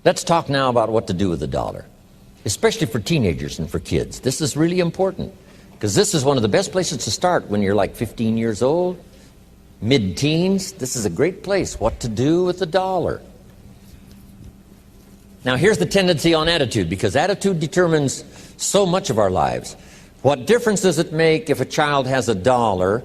Let's talk now about what to do with the dollar, especially for teenagers and for kids. This is really important because this is one of the best places to start when you're like 15 years old, mid-teens. This is a great place. What to do with the dollar. Now here's the tendency on attitude, because attitude determines so much of our lives. What difference does it make if a child has $1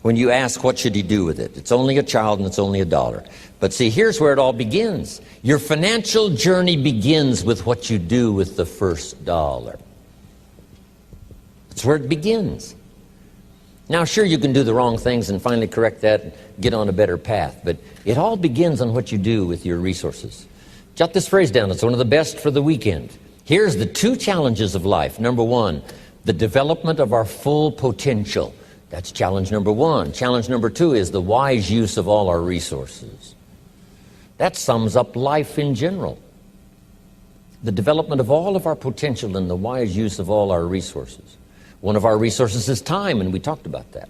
when you ask what should he do with it? It's only a child and it's only $1. But see, here's where it all begins. Your financial journey begins with what you do with the first $1. That's where it begins. Now sure, you can do the wrong things and finally correct that and get on a better path, but it all begins on what you do with your resources. Jot this phrase down. It's one of the best for the weekend. Here's the 2 challenges of life. Number 1, the development of our full potential. That's challenge number 1. Challenge number 2 is the wise use of all our resources. That sums up life in general. The development of all of our potential and the wise use of all our resources. One of our resources is time, and we talked about that.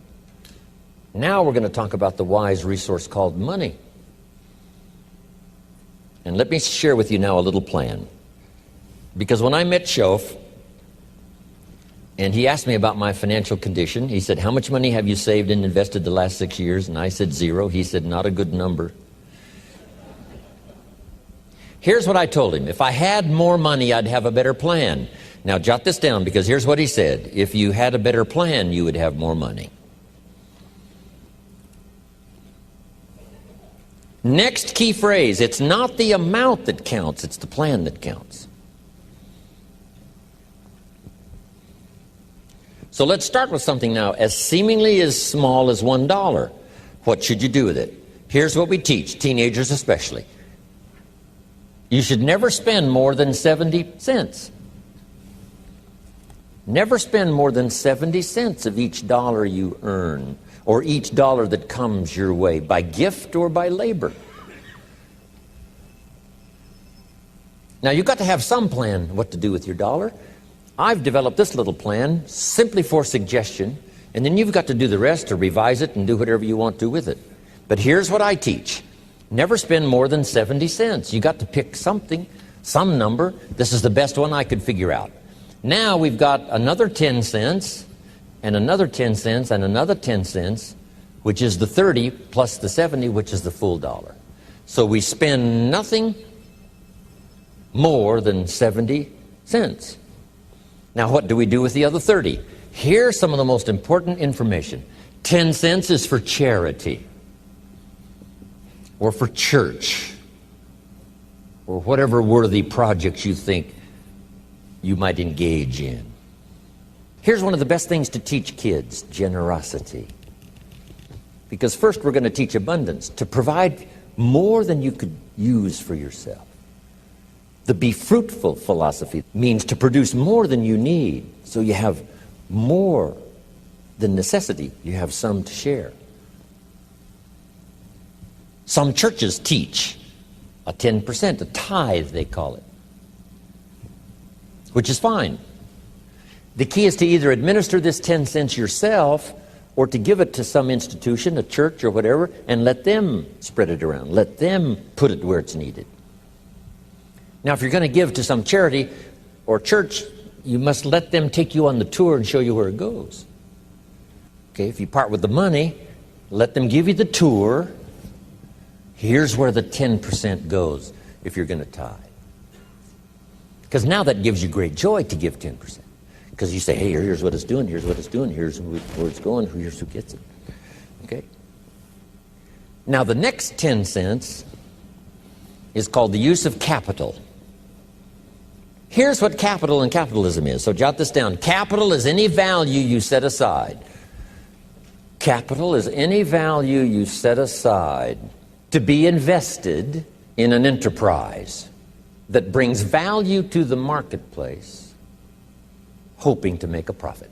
Now we're going to talk about the wise resource called money. And let me share with you now a little plan. Because when I met Shof, and he asked me about my financial condition, he said, how much money have you saved and invested the last 6 years? And I said 0. He said, not a good number. Here's what I told him. If I had more money, I'd have a better plan. Now jot this down, because here's what he said. If you had a better plan, you would have more money. Next key phrase, it's not the amount that counts, it's the plan that counts. So let's start with something now as seemingly as small as $1. What should you do with it? Here's what we teach, teenagers especially. You should never spend more than 70 cents. Never spend more than 70 cents of each dollar you earn, or each dollar that comes your way, by gift or by labor. Now you've got to have some plan what to do with your dollar. I've developed this little plan simply for suggestion, and then you've got to do the rest to revise it and do whatever you want to with it. But here's what I teach. Never spend more than 70 cents. You got to pick something, some number. This is the best one I could figure out. Now we've got another 10 cents, and another 10 cents, and another 10 cents, which is the 30 plus the 70, which is the full dollar. So we spend nothing more than 70 cents. Now what do we do with the other 30? Here's some of the most important information. 10 cents is for charity, or for church, or whatever worthy projects you think you might engage in. Here's one of the best things to teach kids, generosity. Because first we're going to teach abundance, to provide more than you could use for yourself. The be fruitful philosophy means to produce more than you need, so you have more than necessity, you have some to share. Some churches teach a 10%, a tithe they call it, which is fine. The key is to either administer this 10 cents yourself or to give it to some institution, a church or whatever, and let them spread it around. Let them put it where it's needed. Now, if you're going to give to some charity or church, you must let them take you on the tour and show you where it goes. Okay, if you part with the money, let them give you the tour. Here's where the 10% goes if you're going to tithe. Because now that gives you great joy to give 10%. Because you say, hey, here's what it's doing, here's what it's doing, here's where it's going, here's who gets it. Okay? Now the next 10 cents is called the use of capital. Here's what capital and capitalism is. So jot this down. Capital is any value you set aside. Capital is any value you set aside to be invested in an enterprise that brings value to the marketplace, hoping to make a profit.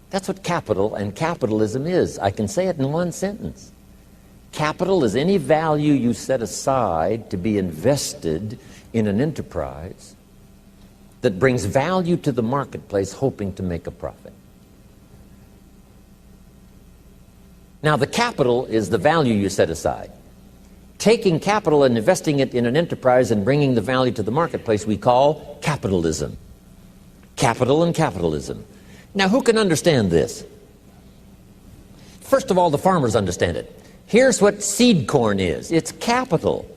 That's what capital and capitalism is. I can say it in one sentence. Capital is any value you set aside to be invested in an enterprise that brings value to the marketplace, hoping to make a profit. Now, the capital is the value you set aside. taking capital and investing it in an enterprise and bringing the value to the marketplace we call capitalism. Capital and capitalism. Now, who can understand this? First of all, the farmers understand it. Here's what seed corn is. It's capital.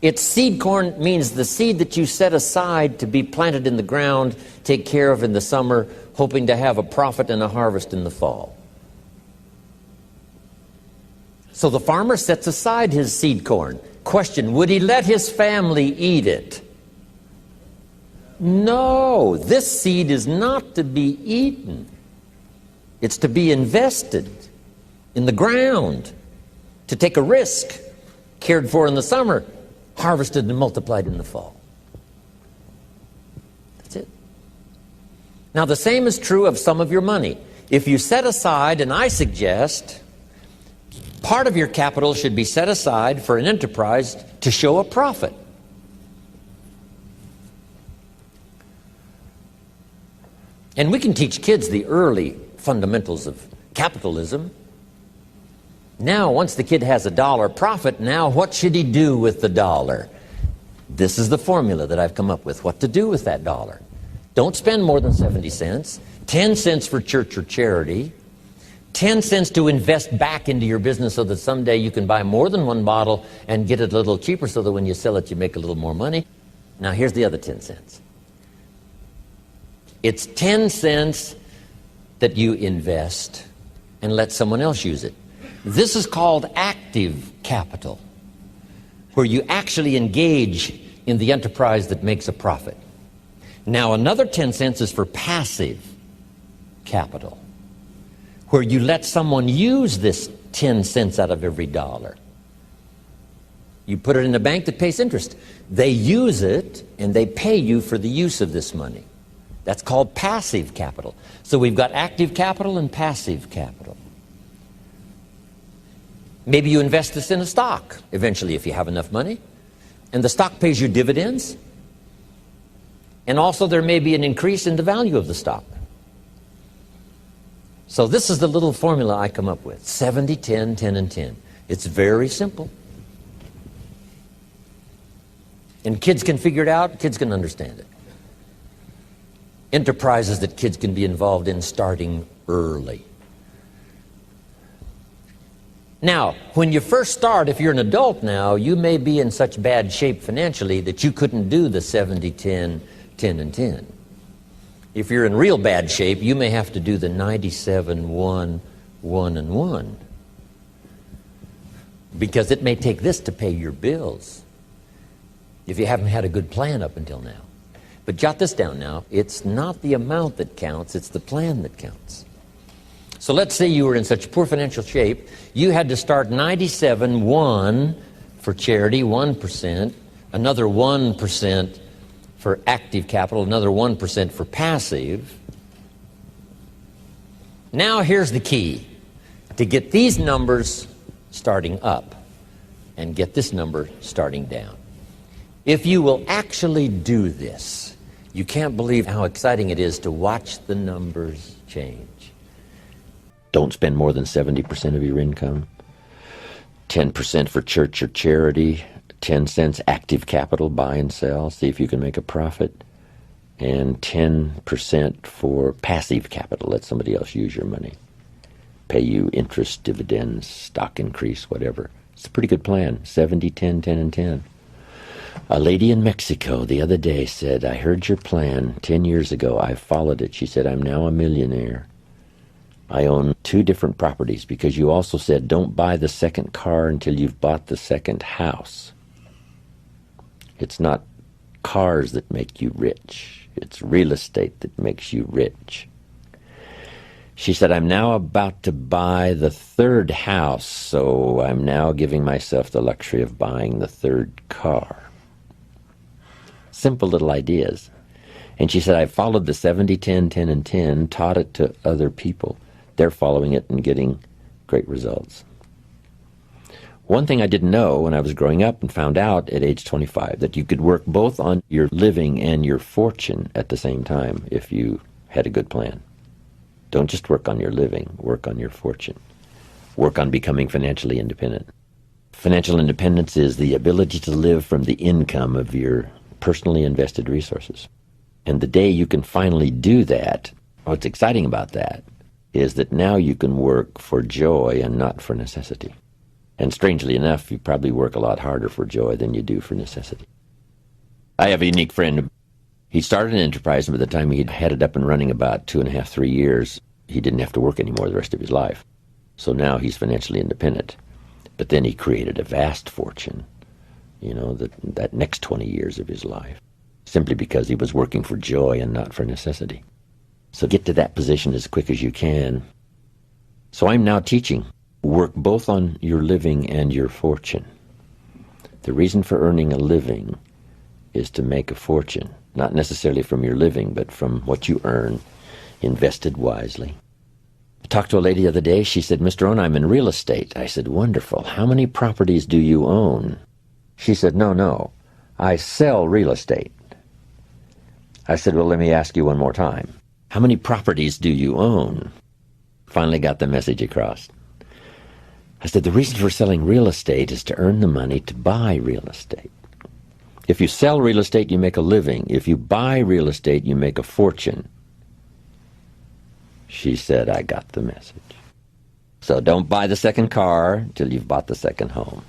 It's seed corn means the seed that you set aside to be planted in the ground, take care of in the summer, hoping to have a profit and a harvest in the fall. So the farmer sets aside his seed corn. Question, would he let his family eat it? No, this seed is not to be eaten. It's to be invested in the ground, to take a risk, cared for in the summer, harvested and multiplied in the fall. That's it. Now the same is true of some of your money. If you set aside, and I suggest, part of your capital should be set aside for an enterprise to show a profit. And we can teach kids the early fundamentals of capitalism. Now, once the kid has $1 profit, now what should he do with the dollar? This is the formula that I've come up with, what to do with that dollar. Don't spend more than 70 cents, 10 cents for church or charity, 10 cents to invest back into your business so that someday you can buy more than one bottle and get it a little cheaper so that when you sell it you make a little more money. Now here's the other 10 cents. It's 10 cents that you invest and let someone else use it. This is called active capital, where you actually engage in the enterprise that makes a profit. Now another 10 cents is for passive capital, where you let someone use this 10 cents out of every dollar. You put it in a bank that pays interest. They use it and they pay you for the use of this money. That's called passive capital. So we've got active capital and passive capital. Maybe you invest this in a stock eventually if you have enough money, and the stock pays you dividends, and also there may be an increase in the value of the stock. So this is the little formula I come up with: 70, 10, 10, and 10. It's very simple. And kids can figure it out, kids can understand it. Enterprises that kids can be involved in starting early. Now, when you first start, if you're an adult now, you may be in such bad shape financially that you couldn't do the 70, 10, 10, and 10. If you're in real bad shape, you may have to do the 97, 1, 1, and 1. Because it may take this to pay your bills if you haven't had a good plan up until now. But jot this down now. It's not the amount that counts, it's the plan that counts. So let's say you were in such poor financial shape, you had to start 97, 1 for charity, 1%, another 1% for active capital, another 1% for passive. Now here's the key: to get these numbers starting up and get this number starting down. If you will actually do this, you can't believe how exciting it is to watch the numbers change. Don't spend more than 70% of your income. 10% for church or charity. 10 cents active capital, buy and sell, see if you can make a profit. And 10% for passive capital, let somebody else use your money. Pay you interest, dividends, stock increase, whatever. It's a pretty good plan. 70, 10, 10, and 10. A lady in Mexico the other day said, I heard your plan 10 years ago. I followed it. She said, I'm now a millionaire. I own 2 different properties because you also said don't buy the second car until you've bought the second house. It's not cars that make you rich. It's real estate that makes you rich. She said, I'm now about to buy the 3rd house, so I'm now giving myself the luxury of buying the 3rd car. Simple little ideas. And she said, I followed the 70, 10, 10, and 10, taught it to other people. They're following it and getting great results. One thing I didn't know when I was growing up and found out at age 25, that you could work both on your living and your fortune at the same time if you had a good plan. Don't just work on your living, work on your fortune. Work on becoming financially independent. Financial independence is the ability to live from the income of your personally invested resources. And the day you can finally do that, what's exciting about that is that now you can work for joy and not for necessity. And strangely enough, you probably work a lot harder for joy than you do for necessity. I have a unique friend. He started an enterprise, and by the time he had it up and running about 2.5, 3 years, he didn't have to work anymore the rest of his life. So now he's financially independent. But then he created a vast fortune, that next 20 years of his life, simply because he was working for joy and not for necessity. So get to that position as quick as you can. So I'm now teaching. Work both on your living and your fortune. The reason for earning a living is to make a fortune, not necessarily from your living, but from what you earn, invested wisely. I talked to a lady the other day. She said, "Mr. Rohn, I'm in real estate." I said, "Wonderful. How many properties do you own?" She said, No, I sell real estate." I said, "Well, let me ask you one more time. How many properties do you own?" Finally got the message across. I said, "The reason for selling real estate is to earn the money to buy real estate. If you sell real estate, you make a living. If you buy real estate, you make a fortune." She said, "I got the message." So don't buy the second car till you've bought the second home.